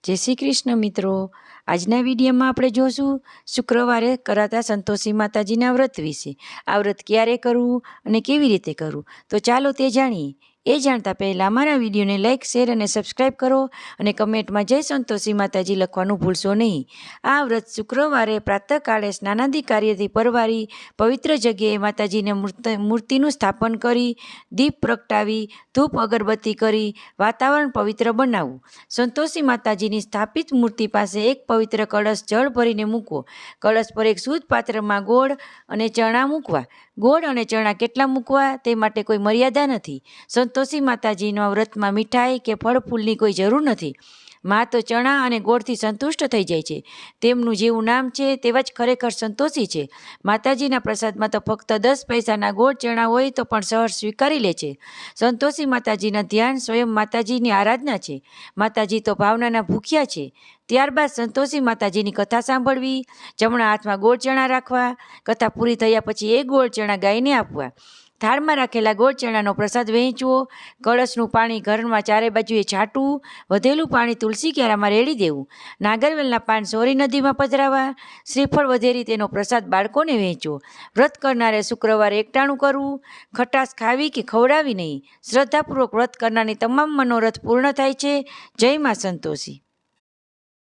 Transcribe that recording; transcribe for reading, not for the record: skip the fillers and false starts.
જય શ્રી કૃષ્ણ મિત્રો, આજના વિડીયોમાં આપણે જોશું શુક્રવારે કરાતા સંતોષી માતાજીના વ્રત વિશે. આ વ્રત ક્યારે કરવું અને કેવી રીતે કરવું, તો ચાલો તે જાણીએ. એ જાણતા પહેલાં અમારા વિડીયોને લાઇક, શેર અને સબસ્ક્રાઈબ કરો અને કમેન્ટમાં જય સંતોષી માતાજી લખવાનું ભૂલશો નહીં. આ વ્રત શુક્રવારે પ્રાતઃકાળે સ્નાનાદિ કાર્યથી પરવારી પવિત્ર જગ્યાએ માતાજીને મૂર્તિનું સ્થાપન કરી, દીપ પ્રગટાવી, ધૂપ અગરબત્તી કરી વાતાવરણ પવિત્ર બનાવવું. સંતોષી માતાજીની સ્થાપિત મૂર્તિ પાસે એક પવિત્ર કળશ જળ ભરીને મૂકવો. કળશ પર એક શુદ્ધ પાત્રમાં ગોળ અને ચણા મૂકવા. ગોળ અને ચણા કેટલા મૂકવા તે માટે કોઈ મર્યાદા નથી. સંતોષી માતાજીના વ્રતમાં મીઠાઈ કે ફળ ફૂલની કોઈ જરૂર નથી. મા તો ચણા અને ગોળથી સંતુષ્ટ થઈ જાય છે. તેમનું જેવું નામ છે તેવા જ ખરેખર સંતોષી છે. માતાજીના પ્રસાદમાં તો ફક્ત 10 પૈસાના ગોળ ચણા હોય તો પણ સહજ સ્વીકારી લે છે. સંતોષી માતાજીના ધ્યાન સ્વયં માતાજીની આરાધના છે. માતાજી તો ભાવનાના ભૂખ્યા છે. ત્યારબાદ સંતોષી માતાજીની કથા સાંભળવી, જમણા હાથમાં ગોળ ચણા રાખવા, કથા પૂરી થયા પછી એ ગોળ ચણા ગાયને આપવા, થાળમાં રાખેલા ગોળ ચણાનો પ્રસાદ વહેંચવો, કળશનું પાણી ઘરમાં ચારે બાજુએ છાંટવું, વધેલું પાણી તુલસી ક્યારામાં રેડી દેવું, નાગરવેલના પાન સોરી નદીમાં પધરાવવા, શ્રીફળ વધેરી તેનો પ્રસાદ બાળકોને વહેંચવો. વ્રત કરનારે શુક્રવારે એકટાણું કરવું, ખટાશ ખાવી કે ખવડાવી નહીં. શ્રદ્ધાપૂર્વક વ્રત કરનારની તમામ મનોરથ પૂર્ણ થાય છે. જય મા સંતોષી.